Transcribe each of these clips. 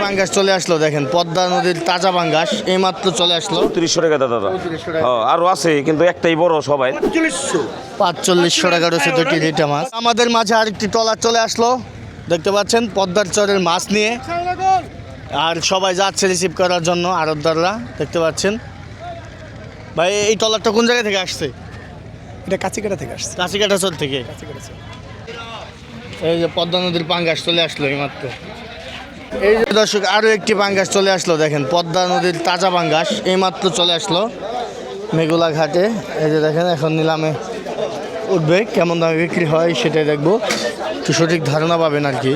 পাঙ্গাস চলে আসলো দেখেন, পদ্মা নদীর তাজা পাঙ্গাস এইমাত্র চলে আসলো। ৩০০ টাকা দাদা, আরো আছে কিন্তু একটাই বড় সবাই। ৪৫০০ টাকা রয়েছে দুটি রিটা মাছ। আমাদের মাঝে আরেকটি ট্রলার চলে আসলো, দেখতে পাচ্ছেন পদ্মার চরের মাছ নিয়ে, আর সবাই যাচ্ছে রিসিভ করার জন্য আড়তদাররা, দেখতে পাচ্ছেন। ভাই এই ট্রলারটা কোন জায়গা থেকে আসছে? এটা কাছিকাটা থেকে আসছে। কাছিকাটা চর থেকে। এই যে পদ্মা নদীর পাঙ্গাস চলে আসলো এইমাত্র। এই যে দর্শক আরও একটি পাঙ্গাস চলে আসলো দেখেন, পদ্মা নদীর তাজা পাঙ্গাস এইমাত্র চলে আসলো মেঘুলা ঘাটে। এই যে দেখেন এখন নিলামে উঠবে, কেমন দামে বিক্রি হয় সেটাই দেখবো, একটু সঠিক ধারণা পাবেন আর কি।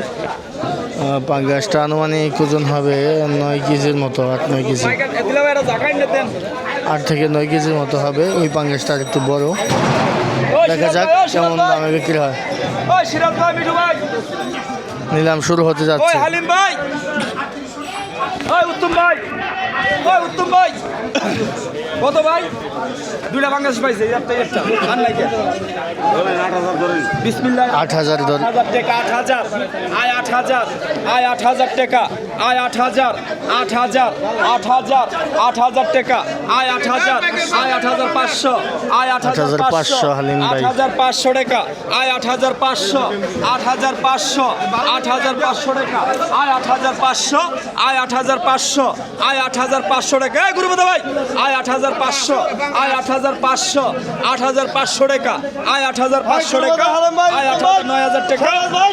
পাঙ্গাসটা আনুমানিক ওজন হবে 9 কেজির মতো, 8-9 কেজি, 8 থেকে 9 কেজির মতো হবে। ওই পাঙ্গাসটা আর একটু বড়, দেখা যাক কেমন দামে বিক্রি হয়। নিলাম শুরু হতে যাচ্ছে। হালিম ভাই, উত্তম ভাই, উত্তম ভাই, কত ভাই? দুইটা বাংলাদেশ পাইছে, একটা আর নাই কে? বিসমিল্লাহ। 8,000 ধর। 8,000 টাকা, 8,000, আয় 8,000, আয় 8,000 টাকা, আয় 8,000, 8,000, 8,000, 8,000 টাকা, আয় 8,000, আয় 8,500, আয় 8,500 হালিম ভাই। 8,500 টাকা, আয় 8,500, 8,500, 8,500 টাকা, আয় 8,500, আয় 8,500, আয় 8,500 টাকা, এই গুরুপদ ভাই, আয় 8,500, আয় 8,500, 8,500 টাকা, আয় 8,500 টাকা, আয় 9,000 টাকা,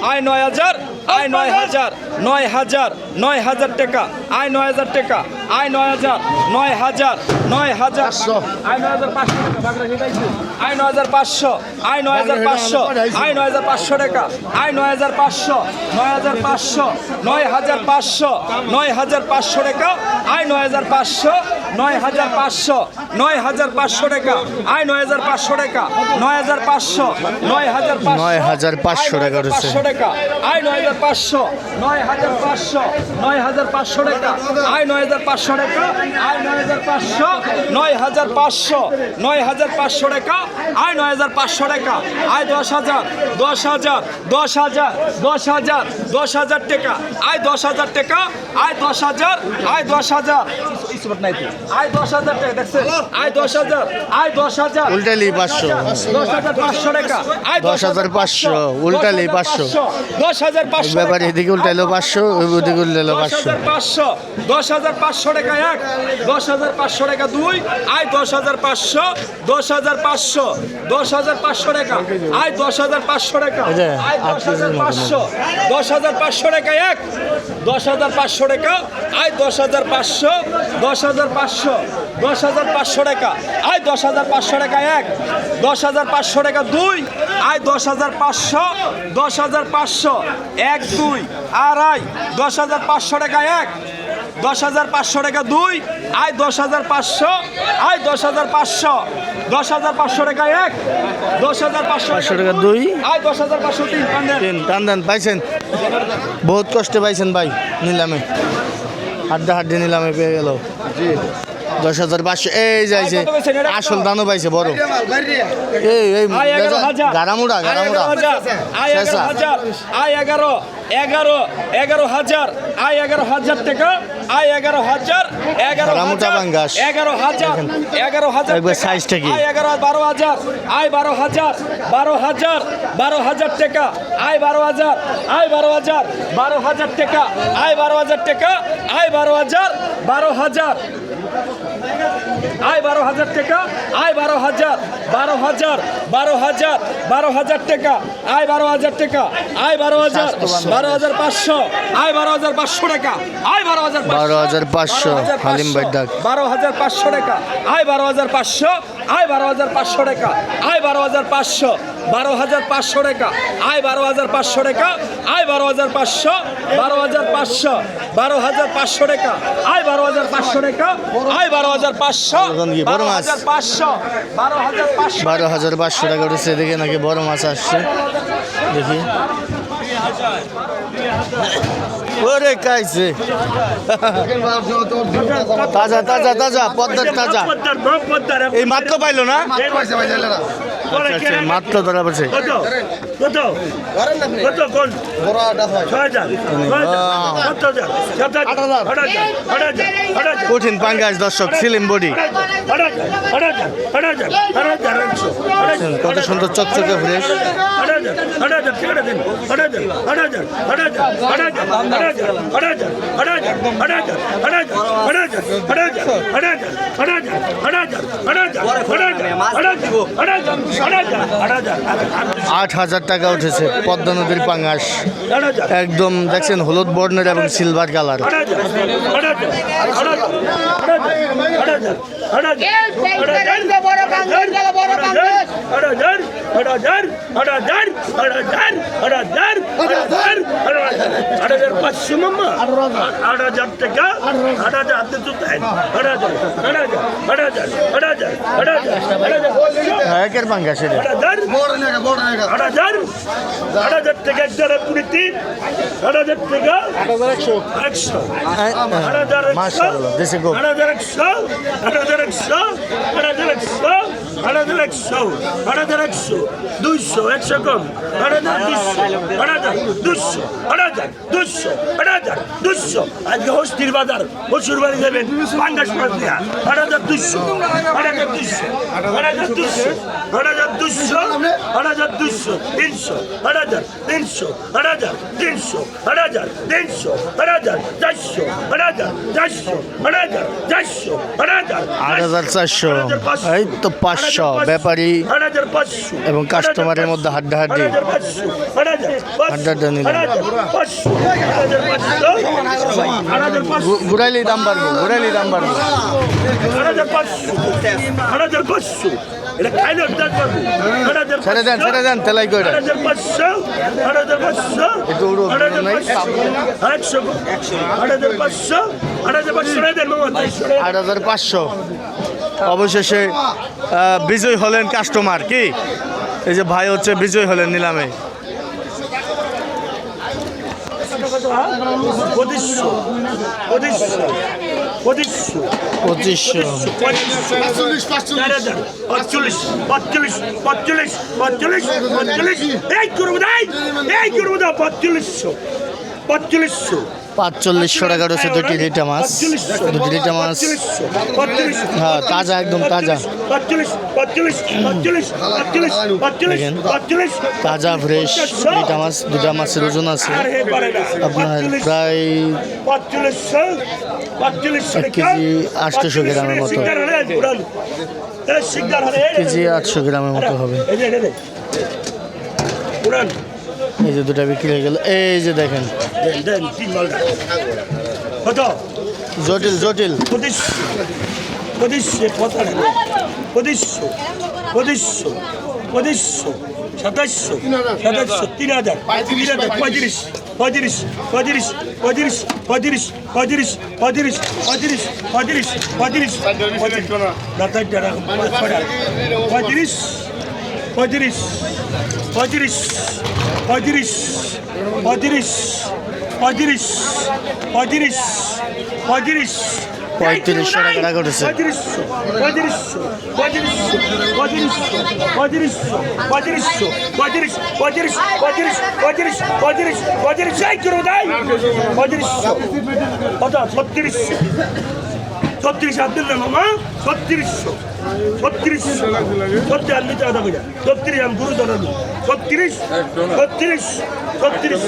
আয় 9,000, আয় 9,000, 9,000, 9,000 টাকা, আয় 9,000 টাকা, আয় 9,000, 9,000, 9,000, আয় 9,500 টাকা, বাগড়া জিতাইছি, আয় 9,500, আয় 9,500, আয় 9,500 টাকা, আয় 9,500, 9,500, 9,500, 9,500 টাকা, আয় 9,500, 9,500, 9,500 টাকা, আয় 9,500 টাকা, 9,500, 9,500 টাকা রয়েছে। 500 টাকা, আয় 9,500, 9,500, 9,500 টাকা, আয় 9,500 টাকা, আয় 9,500, 9,500, 9,500 টাকা, আয় 9,500 টাকা, আয় 10,000, 10,000, 10,000, 10,000, 10,000 টাকা, আয় 10,000 টাকা, আয় 10,000, আয় 10,000, আয় 10,000 টাকা, দেখছেন, আয় 10,000, আয় 10,000, উল্টালি 500, 10,500 টাকা, আয় 10,500, উল্টালি 500, 10,500 ব্যাপারে এদিকে উল্টাইলো 500, ওইদিকে উল্টাইলো 500, 10,500, 10,500 টাকা এক, 10,500 টাকা দুই, আয় 10,500, 10,500, 10,500 টাকা, আয় 10,500 টাকা, এই যে, আয় 10,500, 10,500 টাকা এক, 10,500 টাকা, আয় 10,500, 10,500, 10,500 টাকা, আয় 10,500 টাকা এক, 10,500 টাকা দুই, আয় 10,500, 10,500, 1 2 আড়াই, 10,500 টাকা এক, 10,500 টাকা দুই, আয় 10,500, আয় 10,500, 10,500 টাকা এক, 10,500 টাকা দুই, আয় 10,500 তিন, টান দেন। পাইছেন, বহুত কষ্টে পাইছেন ভাই, নিলামে হাড্ডা হাড্ডি নিলামে পেয়ে গেল। 10,500, এই যাইছে আসল দানও পাইছে বড়। এই গারামুড়া, গারামুড়া, আয় 11,000, আয় 11, 11, 11,000, আয় 11,000 টাকা, আয় 11,000, 11,000, 11,000, 11,000 একবার সাইজটা কি? আয় 11, 12,000, আয় 12,000, 12,000, 12,000 টাকা, আয় 12,000, আয় 12,000, 12,000 টাকা, আয় 12,000 টাকা, আয় 12,000, 12,000, আয় 12,000 টাকা, আয় 12,000, 12,000, 12,000, 12,000 টাকা, আয় 12,000 টাকা, আয় 12,000, 12,500, আয় 12,500 টাকা, আয় 12,500 হালিম ভাই ডাক। 12,500 টাকা, আয় 12,500, আয় 12,500 টাকা, আয় 12,500, 12,500 টাকা, আয় 12,500 টাকা, আয় 12,500, 12,500, 12,500 টাকা, আয় 12,500 টাকা, আয় 12,500, 12,500, 12,500, 12,500 টাকা উঠেছে। দেখে নাকি বড় মাছ আসছে, দেখি। ওরে কাইছে, তাজা তাজা তাজা, পদ্মার তাজা, এই মাত্র পাইলো না? আচ্ছা, মাত্র ধরা পড়ছে। কঠিন পাঙ্গাস দর্শক, সিলিম বডি, কত সুন্দর চকচকে ফ্রেশ। আট হাজার টাকা উঠেছে পদ্মা নদীর পাঙ্গাস, একদম দেখছেন হলুদ বর্ণের এবং সিলভার কালার। একের পাঙ্গাস এটা মাশাআল্লাহ দেশি গোপ। আজকে হস্তির বাজার বসুর বাড়ি যাবেন পাঙ্গাস মাছ দিয়া 8,200 8,200 8,200 8,200 8,200 300 8,300 8,300 8,300 8,400 8,400 8,400 8,400 এই তো 500 ব্যাপারী এবং কাস্টমারের মধ্যে হাড্ডাহাড্ডি ঘুরাইলেই দাম বাড়বে, ঘুরাইলেই দাম বাড়বে। ছেড়ে দেন, ছেড়ে দেন, তেলাই করে একটু উড়ো নাই। 8,500 অবশেষে বিজয় হলেন কাস্টমার। কি এই যে ভাই হচ্ছে বিজয় হলেন নিলামে। 4,500 টাকা রয়েছে দুটি রিটা মাছ। দুটি রিটা মাছ হ্যাঁ তাজা, একদম তাজা, দেখেন তাজা ফ্রেশ রিটা মাছ। দুটা মাছের ওজন আছে আপনার প্রায় 1 কেজি 800 গ্রামের মতো, 1 কেজি 800 গ্রামের মতো হবে। এই যে দুটা বিক্রি হয়ে গেল। এই যে দেখেন জটিল জটিল 3,500 টাকা করেছে। 36 আব্দুল মামা 3600 36 আমি তো কথা কইয়া 36 আমি গুরু ধরানো 36 36 36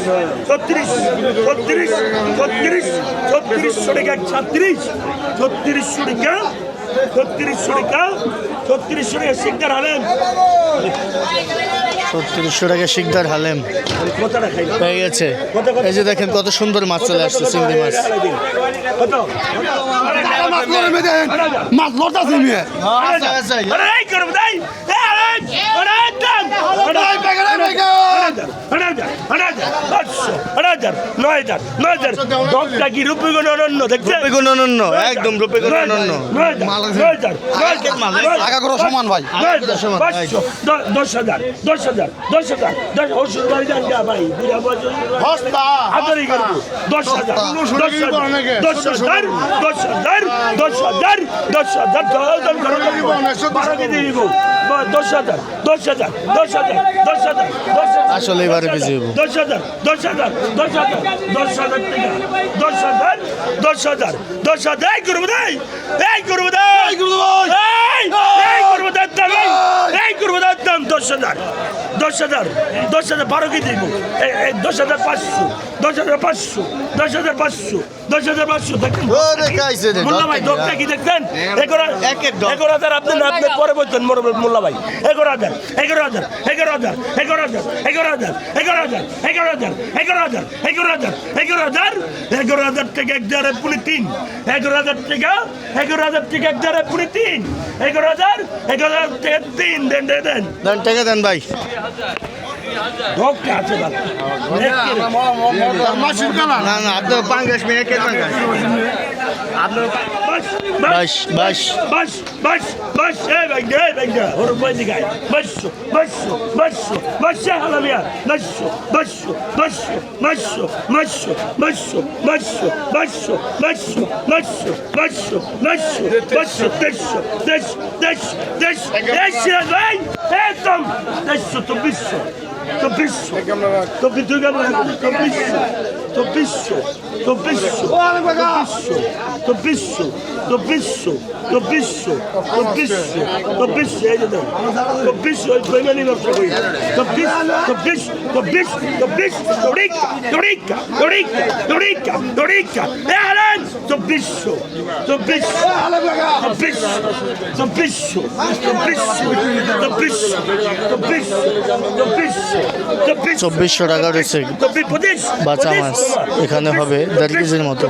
36 36 36 36 টাকা 36 36 টাকা 36 টাকা 36 টাকা শিকদার হলেন 3600 টাকা শিকদার হালেম পেয়ে গেছে। এই যে দেখেন কত সুন্দর মাছ চলে আসছে, চিংড়ি মাছ। মাছ লড়তাছে মেয়ে একদম রূপে সমান ভাই। 10,000 10,000 10,000 ওষুধ বাড়ি যান গা ভাই 10,000 10,000 10,000 10,000 10,000 10,000 10,000 10,000 10,000 10,000 10,000 10,000 10,000 10,000 10,000 10,000 10,000 10,000 আসলে এবারে বেশি হইব 10,000 10,000 10,000 10,000 টাকা 10,000 10,000 10,000 এই করবো ভাই এই করবো ভাই এই করবো দাম এই করবো দাম 10,000 10,000 10,000 12 কি দিব 10,500 10,500 10,500 10,500 দেখেন ওরে কাইছে রে মোল্লা ভাই দোকটা কি দেখছেন 11,000 আপনি না আপনি পরে বলছেন মোল্লা ভাই 11,000 11,000 11,000 11,000 11,000 11,000 11,000 11,000 11,000 11,000 11,000 থেকে 1,000 পুনি 3 11,000 থেকে 11,000 থেকে 1,000 পুনি 3 11,000 11,000 থেকে 3 দেন দেন টাকা দেন ভাই দোকটা আছে বাবা মাসির কালা না না আপনার পাঙ্গাস মেয়ে কে পাঙ্গাস আপনার বাস বাস بس بس بس ايه بقى ايه بقى هو البيض جاي بس بس بس بس يا حلال بس بس بس بس بس بس بس بس بس بس بس بس بس دش دش دش دش يا جاي ايه دش تبسو تبسو تبسو تبسو تبسو تبسو تبسو تبسو تبسو تبسو ايه ده تبسو الفيماني نفسه تبسو تبسو تبسو تبسو توريكا توريكا توريكا توريكا توريكا اهلا تبسو تبسو تبسو تبسو تبسو تبسو تبسو تبسو 2400 টাকা রয়েছে বাচ্চা মাছ এখানে হবে 1.5 কেজির মতো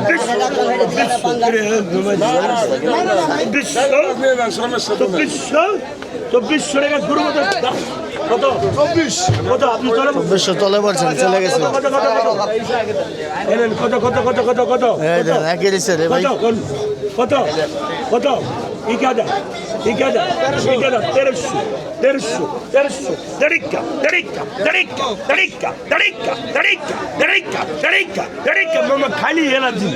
বেশ তলে পড়ছেন চলে গেছে এই দেন একই দিছে রে ভাই কত কত ইকাদা ইকাদা ইকাদা 1300 Darica, Darica, Darica, Darica, Darica, Darica, Darica, Darica, Darica, mama khali hela din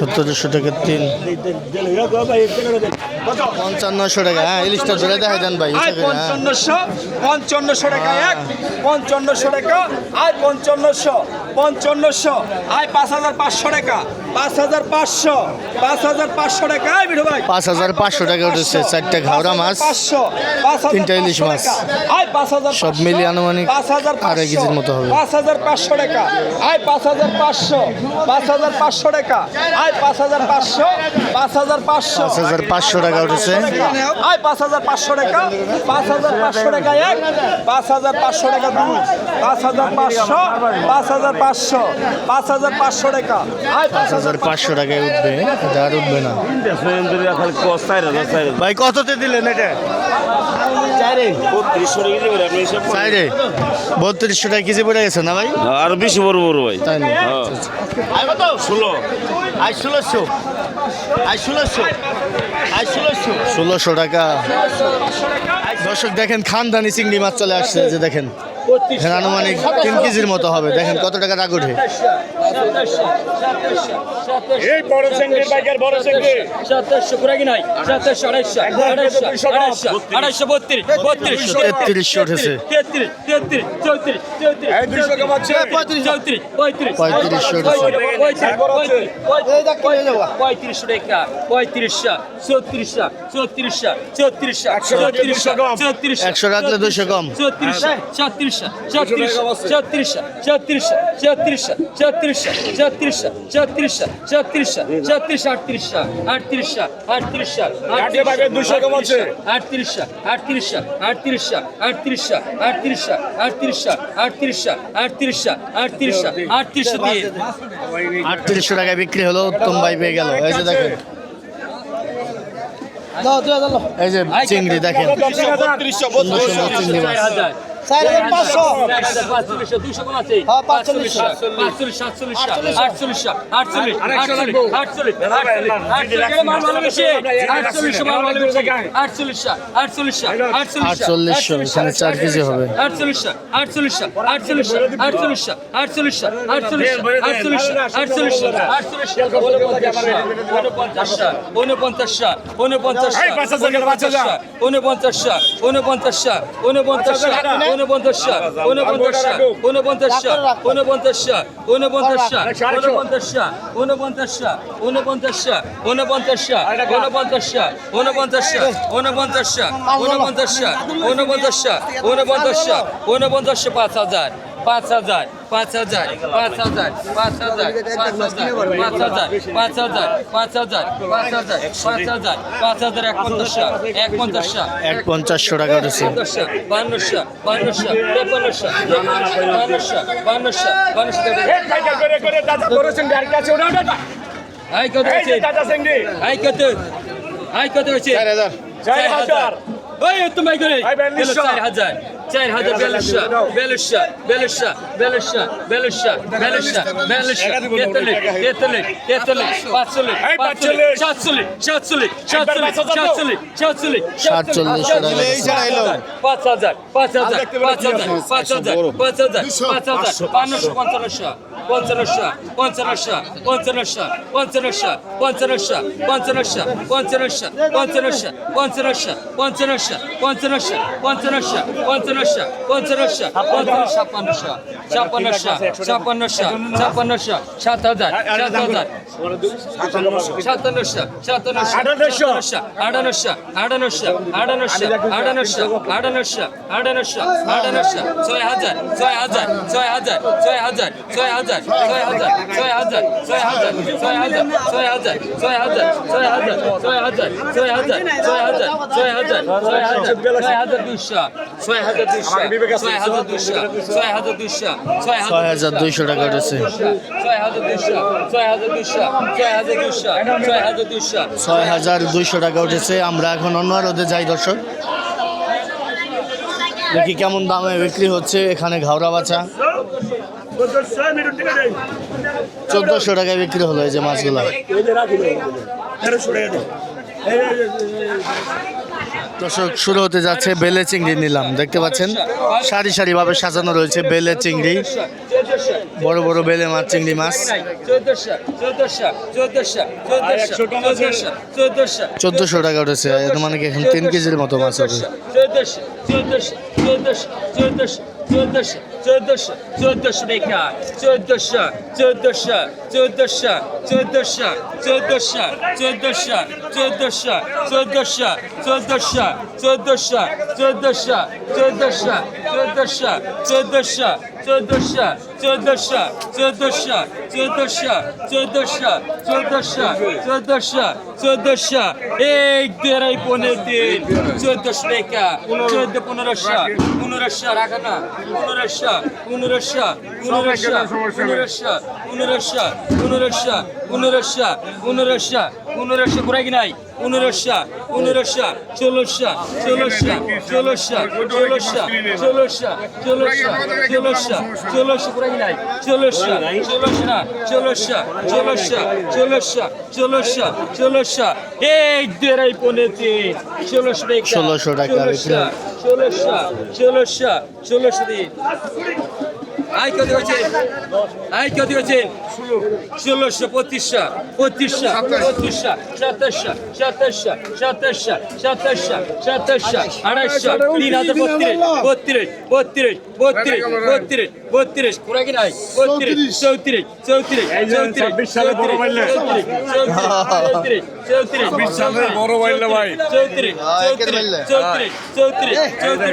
1700 টাকা 3 5500 টাকা হ্যাঁ ইলিশটা ধরে দেখাই দেন ভাই 5500 টাকা 5500 টাকা আয় 5500 আয় 5500 টাকা 5500 5500 টাকা আয় বিড়ো ভাই 5500 টাকা উঠেছে 4টা ঘাওড়া মাছ 3টা ইলিশ মাছ আয় 5000 সব মিলিয়ে আনুমানিক 2.5 কেজির মতো হবে 5500 টাকা আয় 5500 টাকা আয় 5500 5500 টাকা উঠেছে আয় 5500 টাকা 5500 টাকা 5500 টাকা 2 5500 5500 টাকা আয় 5500 টাকায় উঠবে এটা আর উঠবে না ভাই কততে দিলেন এটা চাইরে 3200 টাকা কেজি পড়ে গেছে না ভাই আর বেশি বড় বড় ভাই তাই না আই কত 16 আই 1600 টাকা দর্শক দেখেন খানদানি চিংড়ি মাছ চলে আসছে যে দেখেন এখানে আনুমানিক 3 কেজির মতো হবে দেখেন কত টাকা টাকা ওঠে এই বড় সেঙ্গের বাইকের বড় সেঙ্গে 2700 পুরা কি নাই 2700 250 3300 উঠেছে 33 34 এই 200 কমাচ্ছে 35 3500 টাকা 35 34 100 রাখলে 200 কম 34 37 আটত্রিশশো টাকায় বিক্রি হলো, উত্তম ভাই পেয়ে গেল। এই যে দেখেন, এই যে চিংড়ি দেখেন, সুন্দর সুন্দর চিংড়ি মাছ। আটচল্লিশশো, এখানে 4 কেজি হবে। এক 50 টাকা উঠেছে। টাকা উঠেছে। 6200 টাকা উঠেছে। আমরা এখন অন্য রোদে যাই দর্শক, দেখি কেমন দামে বিক্রি হচ্ছে। এখানে ঘাওড়া বাছা 1400 টাকায় বিক্রি হলো। এই যে মাছগুলো দর্শক শুরু হতে যাচ্ছে। বেলে চিংড়ি নিলাম, দেখতে পাচ্ছেন সারি সারি ভাবে সাজানো রয়েছে বেলে চিংড়ি, বড় বড় বেলে মাছ, চিংড়ি মাছ। 1400 টাকা উঠেছে। এর মানে কি এখন 3 কেজির মতো মাছ হবে। 1400 টাকা 1400 এক দেড়াই 1400 টাকা 1500 রাখা না 1500 করে কি নাই 1500 1600 করে কি নাই 1600 এই দেড়াই 1600 টাকা 1600 দিন। আই কত হচ্ছে ষোলোশো পঁচিশশো পঁচিশশো পঁচিশশো সাতাশশো সাতাশশো সাতাশশো সাতাশশো সাতাশশো আড়াইশো 3032 32 32 32 32 পুরা কি নাই 32 34 34 34 সালে বড় মাইলে। 34 34 সালের বড় মাইলে ভাই। 34 34 34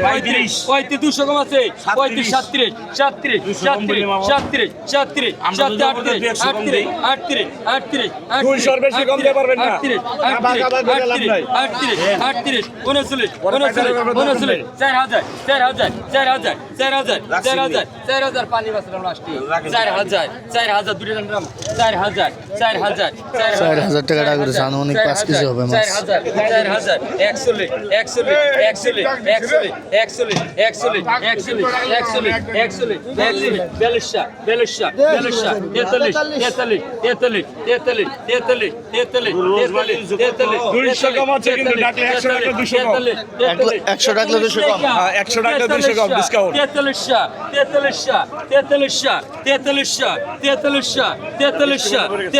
34 35 200 কম আছে 35 37 37 37 37 37 38 38 200 বেশি কম দিতে পারবেন না। 4000 পানি বাঁচলাম লাস্টে 4000 দুটো জানলাম 4000 টাকা করেছে আনুমানিক 5 কেজি হবে মাছ 4000 41 41 41 41 200 কম আছে কিন্তু ডাকলে 100 টাকা 200 কম। 100 টাকা 200 কম হ্যাঁ 100 টাকা 200 কম ডিসকাউন্ট।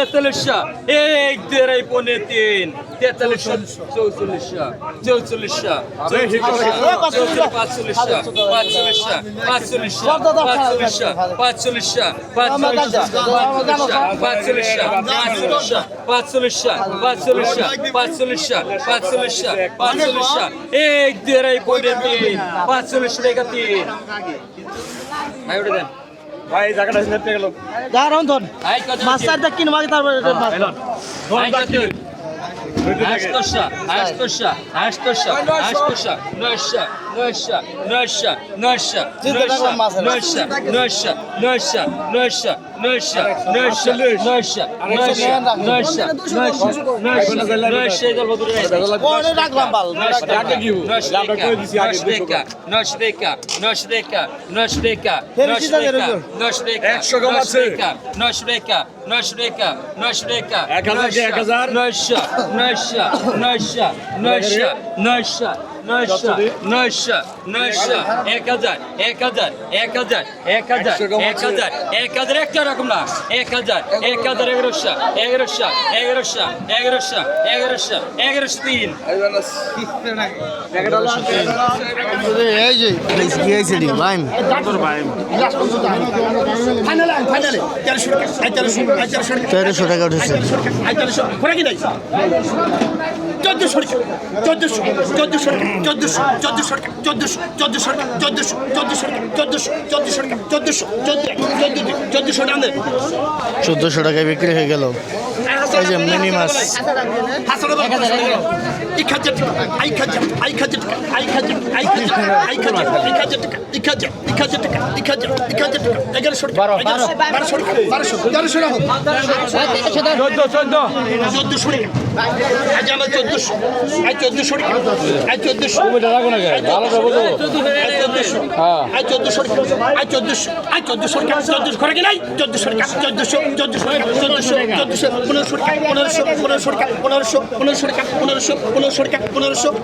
43 এক দেড়াই পনে তিন 43 এক দেড়াই পনে তিন 45 টাকা তিন ভাই ওটা দেন ভাই জায়গাটা নিতে গেল। আই কত মাছটা কিনে মাঝে তারপরে আই কত আষ্টশা আষ্টশা আষ্টশা আষ্টশা নয়শা নয়শা নয়শা নয়শা নয়শা নয়শা নয়শা নয়শা নয়শা নয়শা নয়শা নয়শা নয়শা নয়শা নয়শা দল বদরে রাখলাম বাল একটা রকম না 1000 1100 1100 1100 1100 1100 1103 এই যে কি হয়েছে রে ভাই ফাইনালে 1300 টাকা উঠেছে 1400 টাকায় বিক্রি হয়ে গেল এই যে মিনি মাছ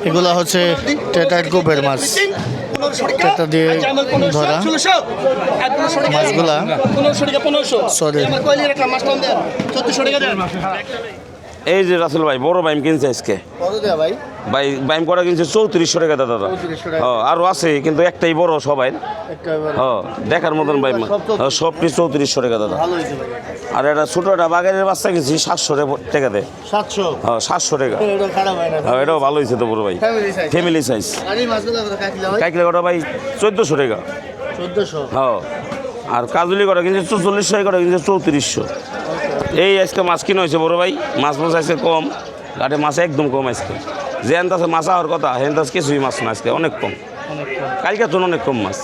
এগুলা হচ্ছে টেটার গোবের মাছ টেটা দিয়ে ধরা মাছগুলা সরি এই যে রাসেল ভাই বড় বাইম কিনছে আজকে ভাই বাইম করা কিনছে 3400 টাকা দাদা আরো আছে কিন্তু একটাই বড় সবাই দেখার মতন বাইম সবটি 3400 টাকা দাদা আর এটা ছোটটা বাগানের বাচ্চা কিনছি 700 টাকা দেয় 700 টাকা এটাও ভালো হয়েছে তো বড় ভাই ফ্যামিলি সাইজ কাইকলা কটা ভাই 1400 টাকা আর কাজুলি করা কিনছে 4400 টাকা কিনছে 3400 এই আজকে মাছ কিনা হয়েছে বড় ভাই মাছ আজকে কম ঘাটে মাছ একদম কম আজকে যে হেন মাছ হওয়ার কথা হেন কিছুই মাছ না আজকে অনেক কম কালকে তো অনেক কম মাছ